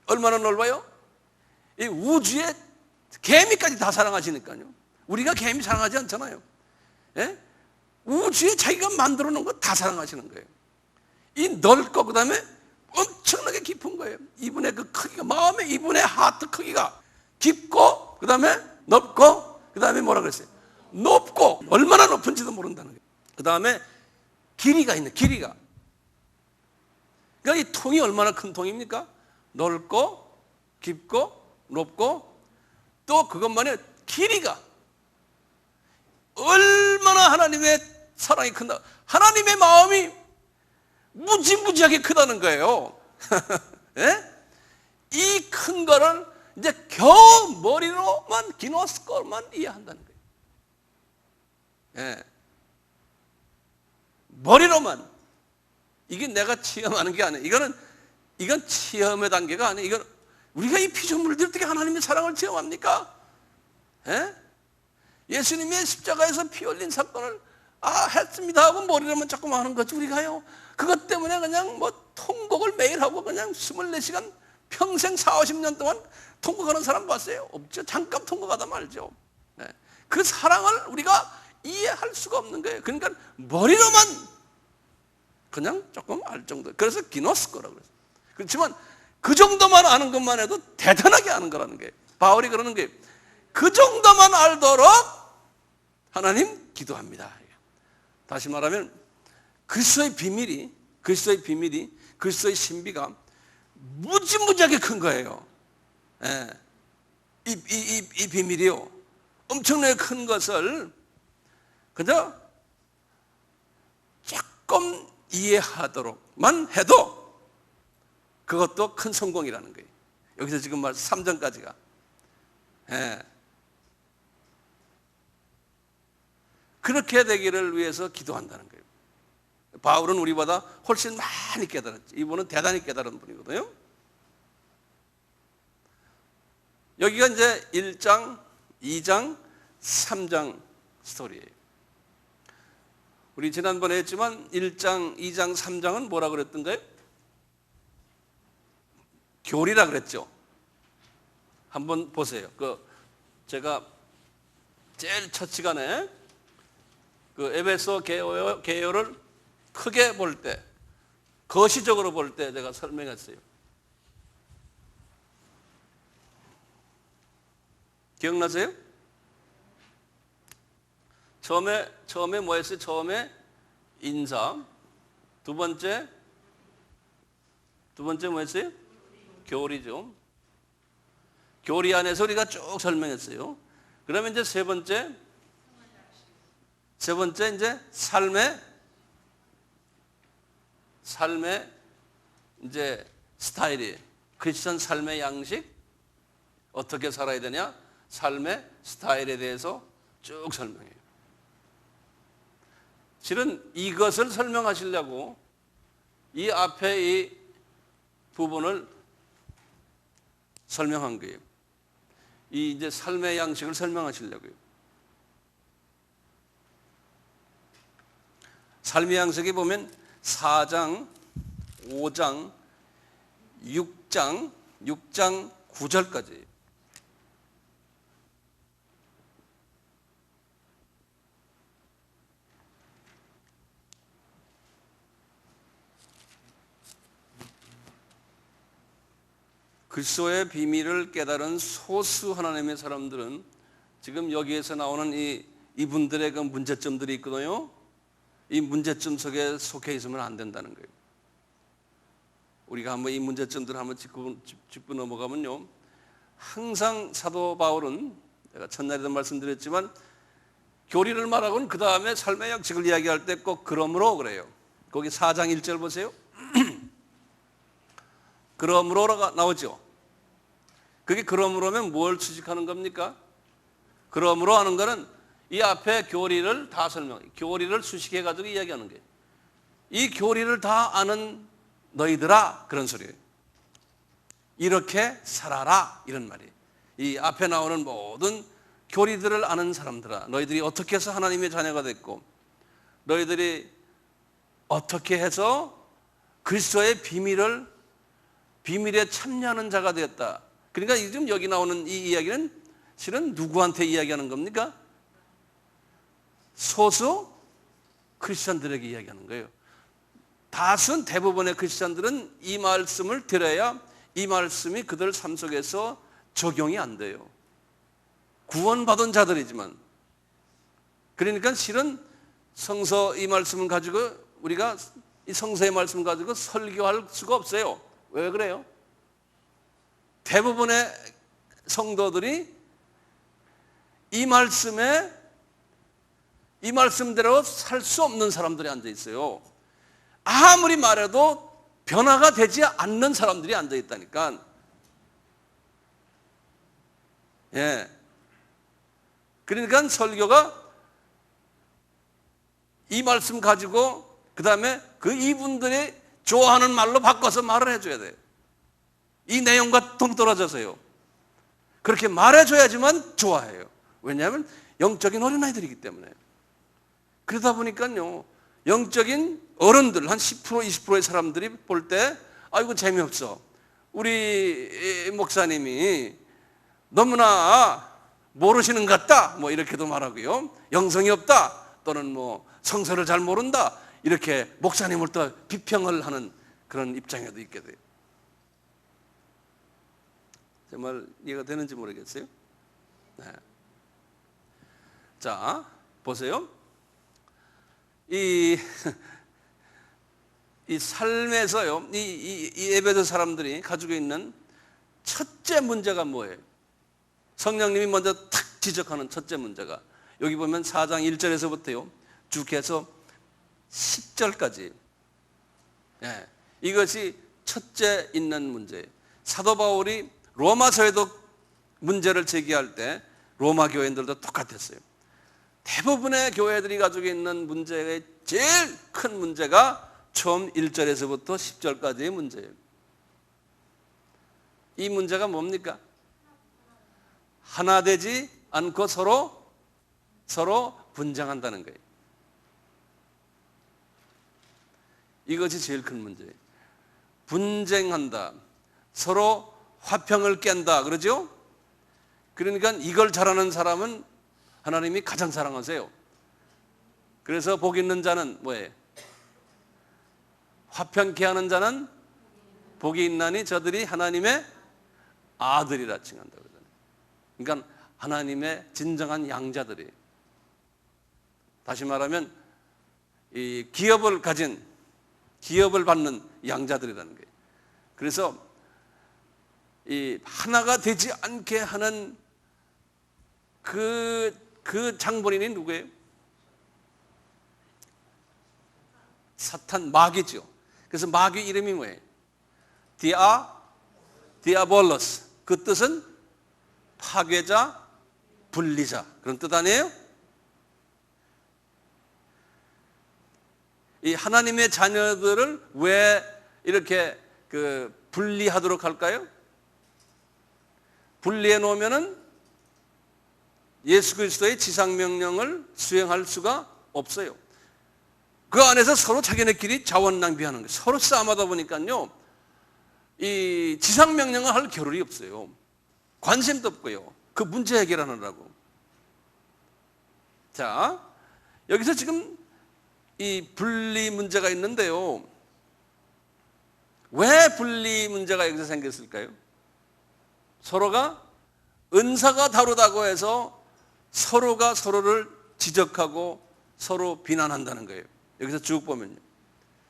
얼마나 넓어요? 이 우주의 개미까지 다 사랑하시니까요. 우리가 개미 사랑하지 않잖아요. 예? 우주에 자기가 만들어 놓은 거 다 사랑하시는 거예요. 이 넓고 그 다음에 엄청나게 깊은 거예요. 이분의 그 크기가, 마음의 이분의 하트 크기가 깊고 그 다음에 넓고 그 다음에 뭐라 그랬어요? 높고, 얼마나 높은지도 모른다는 거예요. 그 다음에 길이가 있는, 길이가. 그러니까 이 통이 얼마나 큰 통입니까? 넓고 깊고 높고, 또 그것만이 길이가 얼마나 하나님의 사랑이 큰다. 하나님의 마음이 무지무지하게 크다는 거예요. 예? 이 큰 거를 이제 겨우 머리로만, 기노스코만 이해한다는 거예요. 예. 머리로만. 이게 내가 체험하는 게 아니에요. 이건 체험의 단계가 아니에요. 이건 우리가 이 피조물들이 어떻게 하나님의 사랑을 체험합니까? 예? 예수님의 십자가에서 피 흘린 사건을 했습니다 하고 머리로만 자꾸만 하는 거지 우리가요. 그것 때문에 그냥 뭐 통곡을 매일 하고 그냥 24시간 평생 40-50년 동안 통곡하는 사람 봤어요? 없죠. 잠깐 통곡하다 말죠. 네. 그 사랑을 우리가 이해할 수가 없는 거예요. 그러니까 머리로만 그냥 조금 알 정도. 그래서 기노스코라고 그랬어요. 그렇지만 그 정도만 아는 것만 해도 대단하게 아는 거라는 거예요. 바울이 그러는 게, 그 정도만 알도록 하나님 기도합니다. 다시 말하면 그리스도의 비밀이, 그리스도의 신비가 무지무지하게 큰 거예요. 예. 이 비밀이요, 엄청나게 큰 것을 그저 조금 이해하도록만 해도 그것도 큰 성공이라는 거예요. 여기서 지금 말 3장까지가. 예. 그렇게 되기를 위해서 기도한다는 거예요. 바울은 우리보다 훨씬 많이 깨달았죠. 이분은 대단히 깨달은 분이거든요. 여기가 이제 1장, 2장, 3장 스토리예요. 우리 지난번에 했지만 1장, 2장, 3장은 뭐라 그랬던가요? 교리라 그랬죠. 한번 보세요. 제가 제일 첫 시간에 그 에베소 개요를 크게 볼 때, 거시적으로 볼 때 제가 설명했어요. 기억나세요? 처음에 뭐 했어요? 처음에 인사. 두 번째 뭐 했어요? 교리죠. 교리 안에서 우리가 쭉 설명했어요. 그러면 이제 세 번째 이제 삶의 삶의 이제 스타일이에요. 크리스천 삶의 양식, 어떻게 살아야 되냐? 삶의 스타일에 대해서 쭉 설명해요. 실은 이것을 설명하시려고 이 앞에 이 부분을 설명한 거예요. 이 이제 삶의 양식을 설명하시려고요. 삶의 양식에 보면 4장, 5장, 6장 9절까지. 그리스도의 비밀을 깨달은 소수 하나님의 사람들은 지금 여기에서 나오는 이분들의 그 문제점들이 있거든요. 이 문제점 속에 속해 있으면 안 된다는 거예요. 우리가 한번 이 문제점들을 한번 짚고 넘어가면요, 항상 사도 바울은 제가 첫날에도 말씀드렸지만 교리를 말하고는 그 다음에 삶의 양식을 이야기할 때 꼭 그러므로 그래요. 거기 4장 1절 보세요. 그러므로가 나오죠. 그게 그러므로면 뭘 추측하는 겁니까? 그러므로 하는 거는 이 앞에 교리를 다 교리를 수식해 가지고 이야기하는 거예요. 이 교리를 다 아는 너희들아, 그런 소리예요. 이렇게 살아라, 이런 말이에요. 이 앞에 나오는 모든 교리들을 아는 사람들아, 너희들이 어떻게 해서 하나님의 자녀가 됐고, 너희들이 어떻게 해서 그리스도의 비밀에 참여하는 자가 되었다. 그러니까 지금 여기 나오는 이 이야기는 실은 누구한테 이야기하는 겁니까? 소수 크리스천들에게 이야기하는 거예요. 대부분의 크리스천들은 이 말씀을 들어야 이 말씀이 그들 삶 속에서 적용이 안 돼요. 구원받은 자들이지만. 그러니까 실은 성서 이 말씀을 가지고 우리가 이 성서의 말씀을 가지고 설교할 수가 없어요. 왜 그래요? 대부분의 성도들이 이 말씀대로 살 수 없는 사람들이 앉아 있어요. 아무리 말해도 변화가 되지 않는 사람들이 앉아 있다니까. 예. 그러니까 설교가 이 말씀 가지고 그 다음에 그 이분들이 좋아하는 말로 바꿔서 말을 해줘야 돼요. 이 내용과 동떨어져서요. 그렇게 말해줘야지만 좋아해요. 왜냐하면 영적인 어린아이들이기 때문에. 그러다 보니까요, 영적인 어른들 한 10% 20%의 사람들이 볼 때 아이고 재미없어, 우리 목사님이 너무나 모르시는 것 같다, 뭐 이렇게도 말하고요, 영성이 없다, 또는 뭐 성서를 잘 모른다, 이렇게 목사님을 또 비평을 하는 그런 입장에도 있게 돼요. 정말 이해가 되는지 모르겠어요. 네. 자, 보세요. 이 삶에서요, 이 에베소 사람들이 가지고 있는 첫째 문제가 뭐예요? 성령님이 먼저 탁 지적하는 첫째 문제가, 여기 보면 4장 1절에서부터요 쭉 해서 10절까지, 예, 이것이 첫째 있는 문제예요. 사도 바울이 로마서에도 문제를 제기할 때 로마 교회들도 똑같았어요. 대부분의 교회들이 가지고 있는 문제의 제일 큰 문제가 처음 1절에서부터 10절까지의 문제예요. 이 문제가 뭡니까? 하나 되지 않고 서로 분쟁한다는 거예요. 이것이 제일 큰 문제예요. 분쟁한다, 서로 화평을 깬다, 그러죠? 그러니까 이걸 잘하는 사람은 하나님이 가장 사랑하세요. 그래서 복 있는 자는 뭐예요? 화평케 하는 자는 복이 있나니 저들이 하나님의 아들이라 칭한다 그러잖아요. 그러니까 하나님의 진정한 양자들이에요. 다시 말하면 이 기업을 받는 양자들이라는 거예요. 그래서 이 하나가 되지 않게 하는 그 장본인이 누구예요? 사탄, 마귀죠. 그래서 마귀 이름이 뭐예요? 디아볼로스. 그 뜻은 파괴자, 분리자. 그런 뜻 아니에요? 이 하나님의 자녀들을 왜 이렇게 분리하도록 할까요? 분리해 놓으면은 예수 그리스도의 지상명령을 수행할 수가 없어요. 그 안에서 서로 자기네끼리 자원 낭비하는 거예요. 서로 싸움하다 보니까요, 이 지상명령을 할 겨를이 없어요. 관심도 없고요. 그 문제 해결하느라고. 자, 여기서 지금 이 분리 문제가 있는데요. 왜 분리 문제가 여기서 생겼을까요? 서로가 은사가 다르다고 해서 서로가 서로를 지적하고 서로 비난한다는 거예요. 여기서 쭉 보면요.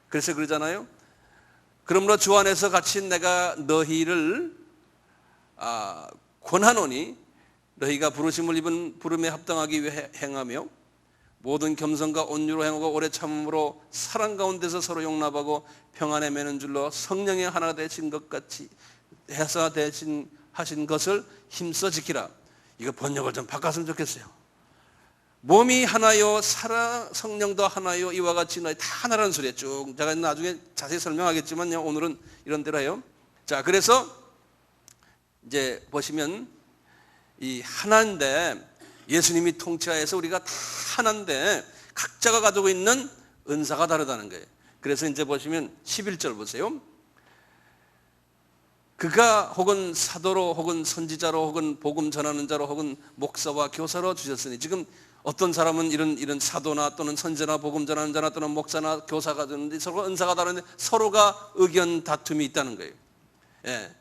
그래서 그러잖아요. 그러므로 주 안에서 갇힌 내가 너희를 권하노니 너희가 부르심을 입은 부름에 합당하기 위해 행하며 모든 겸손과 온유로 행하고 오래 참음으로 사랑 가운데서 서로 용납하고 평안에 매는 줄로 성령의 하나가 되신 것 같이 해서 대신 하신 것을 힘써 지키라. 이거 번역을 좀 바꿨으면 좋겠어요. 몸이 하나요, 사랑 성령도 하나요, 이와 같이 너희 다 하나라는 소리에 쭉 제가 나중에 자세히 설명하겠지만요, 오늘은 이런 대로 해요. 자, 그래서 이제 보시면 이 하나인데 예수님이 통치하에서 우리가 다 하나인데 각자가 가지고 있는 은사가 다르다는 거예요. 그래서 이제 보시면 11절 보세요. 그가 혹은 사도로 혹은 선지자로 혹은 복음 전하는 자로 혹은 목사와 교사로 주셨으니, 지금 어떤 사람은 이런 사도나 또는 선지자나 복음 전하는 자나 또는 목사나 교사가 되는데 서로 은사가 다른데 서로가 의견 다툼이 있다는 거예요. 예.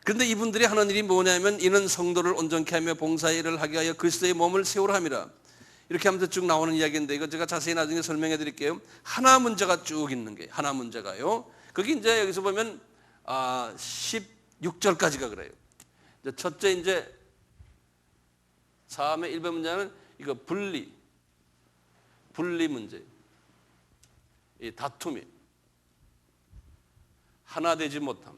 그런데 이분들이 하는 일이 뭐냐면 이는 성도를 온전케 하며 봉사의 일을 하게 하여 그리스도의 몸을 세우라 함이라. 이렇게 하면서 쭉 나오는 이야기인데 이거 제가 자세히 나중에 설명해 드릴게요. 하나 문제가 쭉 있는 거예요. 하나 문제가요. 거기 이제 여기서 보면 16절까지가 그래요. 첫째 이제 3의 1번 문제는 이거 분리 문제. 이 다툼이 하나 되지 못함.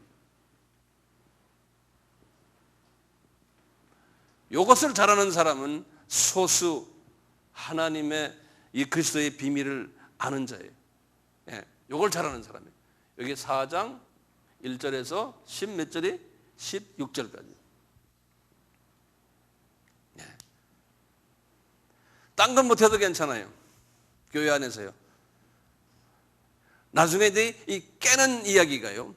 이것을 잘하는 사람은 소수 하나님의 이 그리스도의 비밀을 아는 자예요. 예, 이걸 잘하는 사람이에요. 여기 4장 1절에서 10 몇 절이? 16절까지. 예. 딴 건 못해도 괜찮아요. 교회 안에서요. 나중에 이 깨는 이야기가요.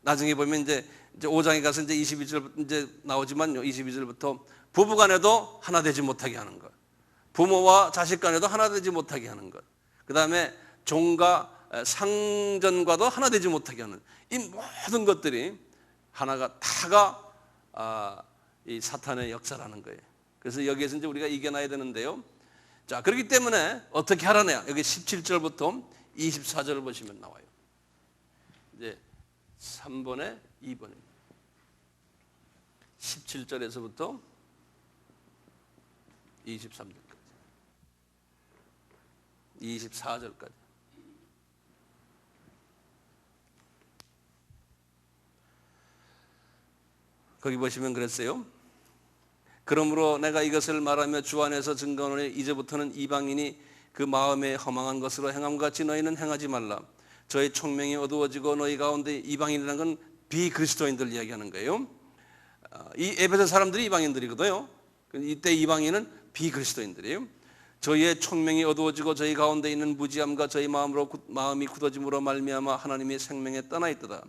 나중에 보면 이제 5장에 가서 이제 22절 이제 나오지만요. 22절부터 부부 간에도 하나 되지 못하게 하는 것. 부모와 자식 간에도 하나 되지 못하게 하는 것. 그다음에 종과 상전과도 하나 되지 못하게 하는 이 모든 것들이 하나가 다가 이 사탄의 역사라는 거예요. 그래서 여기에서 이제 우리가 이겨놔야 되는데요. 자, 그렇기 때문에 어떻게 하라냐? 여기 17절부터 24절을 보시면 나와요. 이제 3번에 2번입니다. 17절에서부터 23절까지, 24절까지. 거기 보시면 그랬어요. 그러므로 내가 이것을 말하며 주 안에서 증거하노니 이제부터는 이방인이 그 마음에 허망한 것으로 행함과 같이 너희는 행하지 말라. 저의 총명이 어두워지고 너희 가운데 이방인이라는 건 비그리스도인들 이야기하는 거예요. 이 에베소 사람들이 이방인들이거든요. 이때 이방인은 비그리스도인들이에요. 저희의 총명이 어두워지고 저희 가운데 있는 무지함과 저희 마음이 굳어짐으로 말미암아 하나님의 생명에 떠나 있도다.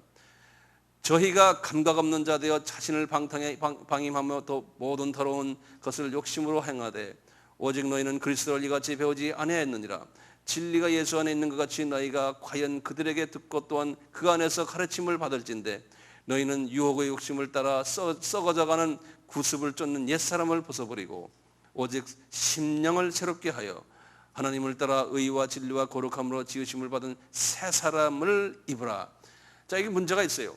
저희가 감각 없는 자 되어 자신을 방임하며 또 모든 더러운 것을 욕심으로 행하되 오직 너희는 그리스도를 이같이 배우지 아니하였느니라. 진리가 예수 안에 있는 것 같이 너희가 과연 그들에게 듣고 또한 그 안에서 가르침을 받을진대 너희는 유혹의 욕심을 따라 썩어져가는 구습을 쫓는 옛사람을 벗어버리고 오직 심령을 새롭게 하여 하나님을 따라 의와 진리와 거룩함으로 지으심을 받은 새 사람을 입으라. 자, 이게 문제가 있어요.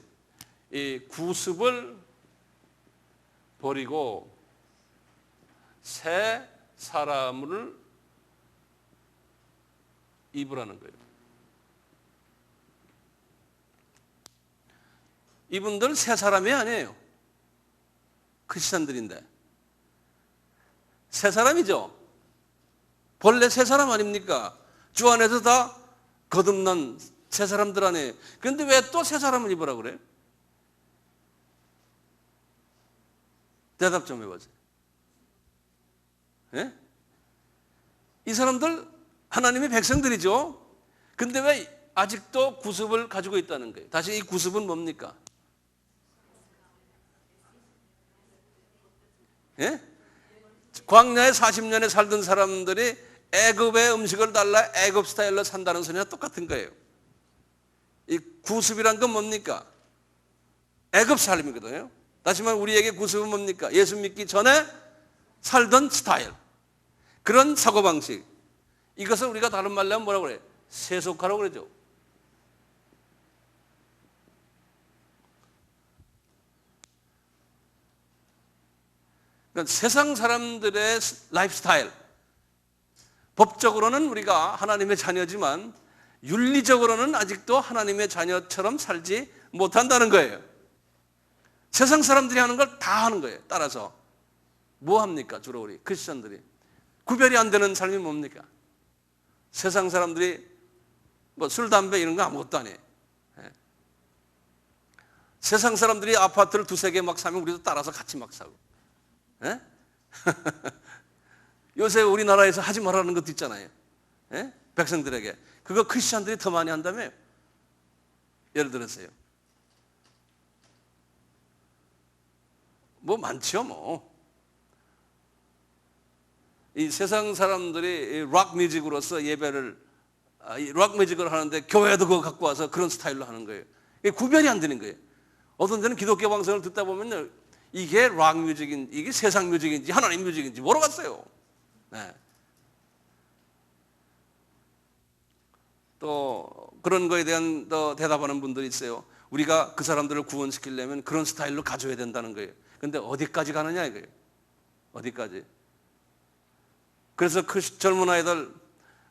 이 구습을 버리고 새 사람을 입으라는 거예요. 이분들 새 사람이 아니에요. 크리스찬들인데. 새 사람이죠. 본래 새 사람 아닙니까? 주 안에서 다 거듭난 새 사람들 아니에요. 그런데 왜 또 새 사람을 입으라 그래요? 대답 좀 해보세요. 예? 이 사람들 하나님의 백성들이죠. 근데 왜 아직도 구습을 가지고 있다는 거예요? 다시 이 구습은 뭡니까? 예? 광야에 40년에 살던 사람들이 애굽의 음식을 달라 애굽 스타일로 산다는 소리와 똑같은 거예요. 이 구습이란 건 뭡니까? 애굽 삶이거든요. 다시 말해 우리에게 구습은 뭡니까? 예수 믿기 전에 살던 스타일, 그런 사고방식. 이것을 우리가 다른 말로 하면 뭐라고 그래요? 세속화라고 그러죠. 그러니까 세상 사람들의 라이프 스타일, 법적으로는 우리가 하나님의 자녀지만 윤리적으로는 아직도 하나님의 자녀처럼 살지 못한다는 거예요. 세상 사람들이 하는 걸 다 하는 거예요. 따라서 뭐 합니까? 주로 우리 크리스천들이 구별이 안 되는 삶이 뭡니까? 세상 사람들이 뭐 술, 담배 이런 거 아무것도 아니에요. 세상 사람들이 아파트를 두세 개 막 사면 우리도 따라서 같이 막 사고. 예? 요새 우리나라에서 하지 말라는 것도 있잖아요. 예? 백성들에게. 그거 크리스천들이 더 많이 한다며요. 예를 들어서요. 뭐 많죠 뭐. 이 세상 사람들이 락 뮤직으로서 예배를 락 뮤직을 하는데 교회도 그거 갖고 와서 그런 스타일로 하는 거예요. 이게 구별이 안 되는 거예요. 어떤 데는 기독교 방송을 듣다 보면 이게 락 뮤직인지 이게 세상 뮤직인지 하나님 뮤직인지 모르겠어요. 네. 또 그런 거에 대한 또 대답하는 분들이 있어요. 우리가 그 사람들을 구원시키려면 그런 스타일로 가져야 된다는 거예요. 근데 어디까지 가느냐 이거예요. 어디까지. 그래서 그 젊은 아이들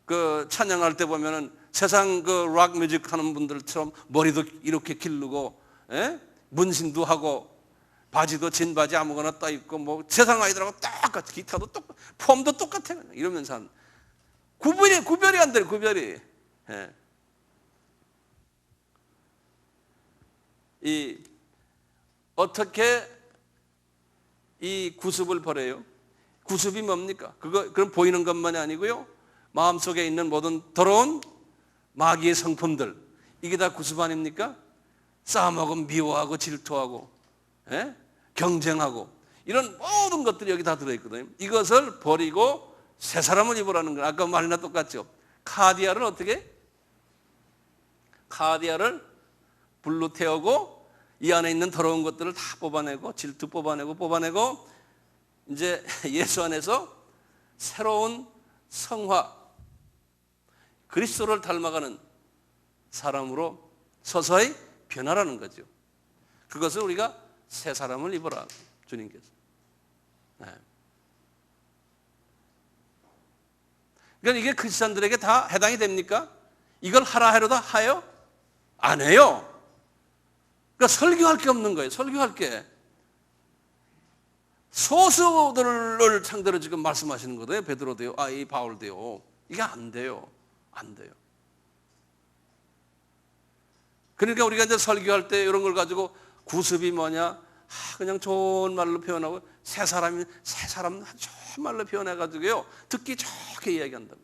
그 찬양할 때 보면은 세상 그 락 뮤직 하는 분들처럼 머리도 이렇게 기르고, 예? 문신도 하고, 바지도 진 바지 아무거나 따 입고, 뭐 세상 아이들하고 똑같아. 기타도 똑같아. 폼도 똑같아. 이러면서 구별이 안 돼요. 구별이. 예. 어떻게 이 구습을 버려요? 구습이 뭡니까? 그건 보이는 것만이 아니고요. 마음속에 있는 모든 더러운 마귀의 성품들, 이게 다 구습 아닙니까? 싸움하고 미워하고 질투하고, 예? 경쟁하고, 이런 모든 것들이 여기 다 들어있거든요. 이것을 버리고 새 사람을 입으라는 거예요. 아까 말이나 똑같죠. 카디아를 어떻게? 카디아를 불로 태우고 이 안에 있는 더러운 것들을 다 뽑아내고, 질투 뽑아내고 이제 예수 안에서 새로운 성화, 그리스도를 닮아가는 사람으로 서서히 변화라는 거죠. 그것을 우리가 새 사람을 입어라, 주님께서. 네. 그러니까 이게 크리스찬들에게 다 해당이 됩니까? 이걸 하라 해도 다 하요? 안 해요. 그러니까 설교할 게 없는 거예요. 설교할 게. 소수들을 상대로 지금 말씀하시는 거예요. 베드로도요, 이 바울도요. 이게 안 돼요. 안 돼요. 그러니까 우리가 이제 설교할 때 이런 걸 가지고 구습이 뭐냐? 그냥 좋은 말로 표현하고 새 사람 좋은 말로 표현해가지고요. 듣기 좋게 이야기한다고.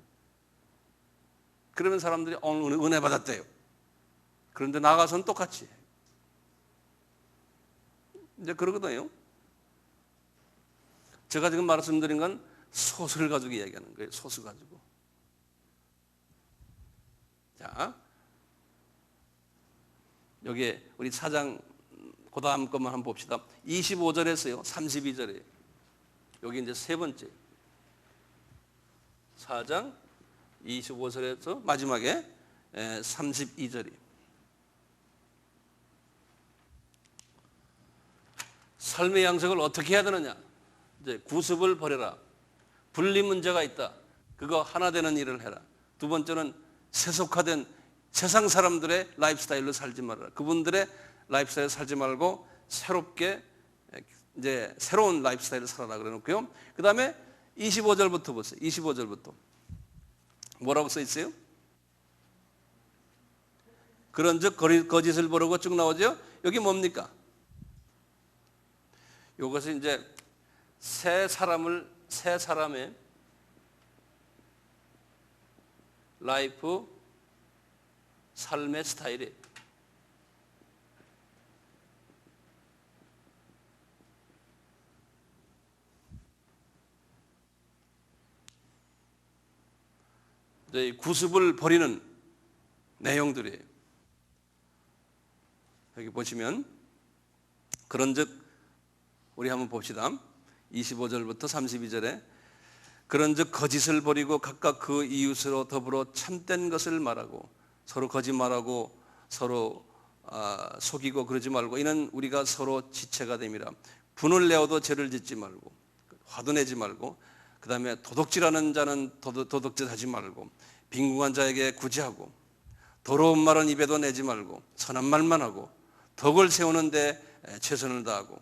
그러면 사람들이 은혜 받았대요. 그런데 나가서는 똑같이 해요. 이제 그러거든요. 제가 지금 말씀드린 건 소수를 가지고 이야기하는 거예요. 소수 가지고. 자, 여기에 우리 4장 그 다음 것만 한번 봅시다. 25절에서요 32절에 여기 이제 세 번째 4장 25절에서 마지막에 32절이 삶의 양식을 어떻게 해야 되느냐? 이제 구습을 버려라. 분리 문제가 있다. 그거 하나 되는 일을 해라. 두 번째는 세속화된 세상 사람들의 라이프 스타일로 살지 말아라. 그분들의 라이프 스타일을 살지 말고 새롭게 이제 새로운 라이프 스타일을 살아라 그래 놓고요. 그 다음에 25절부터 보세요. 25절부터. 뭐라고 써 있어요? 그런즉 거짓을 부르고 쭉 나오죠. 여기 뭡니까? 이것이 이제 새 사람의 라이프 삶의 스타일이에요. 구습을 버리는 내용들이에요. 여기 보시면 그런즉 우리 한번 봅시다. 25절부터 32절에 그런즉 거짓을 버리고 각각 그 이웃으로 더불어 참된 것을 말하고 서로 거짓말하고 서로 속이고 그러지 말고 이는 우리가 서로 지체가 됨이라. 분을 내어도 죄를 짓지 말고 화도 내지 말고 그 다음에 도둑질하는 자는 도둑질하지 말고 빈궁한 자에게 구제하고 더러운 말은 입에도 내지 말고 선한 말만 하고 덕을 세우는데 최선을 다하고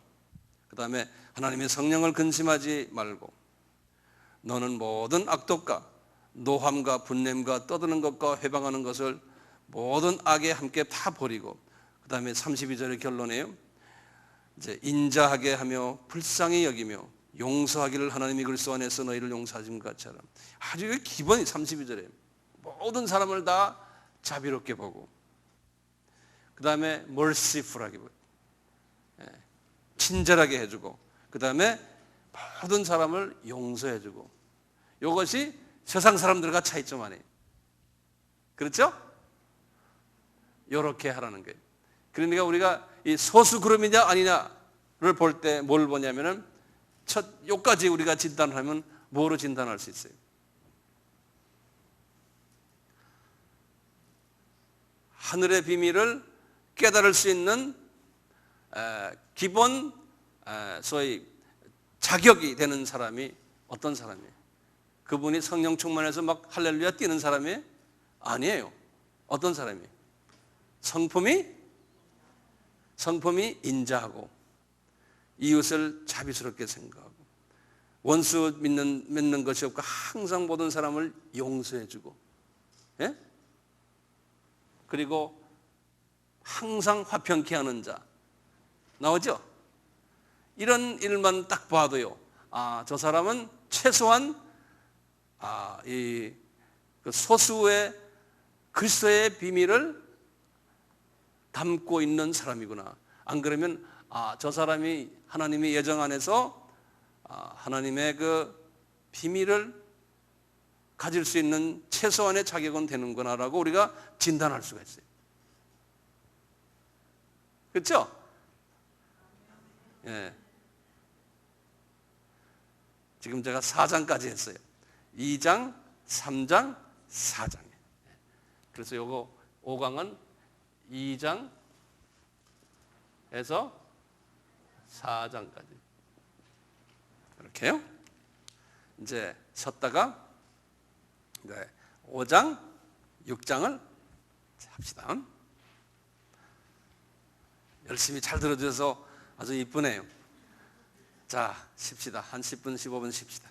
그 다음에 하나님의 성령을 근심하지 말고 너는 모든 악독과 노함과 분냄과 떠드는 것과 회방하는 것을 모든 악에 함께 다 버리고 그 다음에 32절의 결론이에요. 이제 인자하게 하며 불쌍히 여기며 용서하기를 하나님이 그리스도 안에서 너희를 용서하신 것 같이 하라. 아주 기본이 32절에 모든 사람을 다 자비롭게 보고 그 다음에 merciful하게 보고 친절하게 해주고 그 다음에 모든 사람을 용서해주고 이것이 세상 사람들과 차이점 아니에요. 그렇죠? 이렇게 하라는 거예요. 그러니까 우리가 이 소수 그룹이냐 아니냐를 볼 때 뭘 보냐면은 요까지 우리가 진단을 하면 뭐로 진단할 수 있어요? 하늘의 비밀을 깨달을 수 있는 기본 소위 자격이 되는 사람이 어떤 사람이에요? 그분이 성령 충만해서 막 할렐루야 뛰는 사람이 아니에요. 어떤 사람이에요? 성품이 인자하고 이웃을 자비스럽게 생각하고 원수 맺는 것이 없고 항상 모든 사람을 용서해주고 예? 그리고 항상 화평케 하는 자 나오죠? 이런 일만 딱 봐도요. 저 사람은 최소한 그 소수의 그리스도의 비밀을 담고 있는 사람이구나. 안 그러면 저 사람이 하나님의 예정 안에서 하나님의 그 비밀을 가질 수 있는 최소한의 자격은 되는구나라고 우리가 진단할 수가 있어요. 그렇죠? 예. 지금 제가 4장까지 했어요. 2장, 3장, 4장. 그래서 요거 5강은 2장에서 4장까지. 이렇게요. 이제 쉬었다가 5장, 6장을 합시다. 열심히 잘 들어주셔서 아주 이쁘네요. 자, 쉽시다. 한 10분, 15분 쉽시다.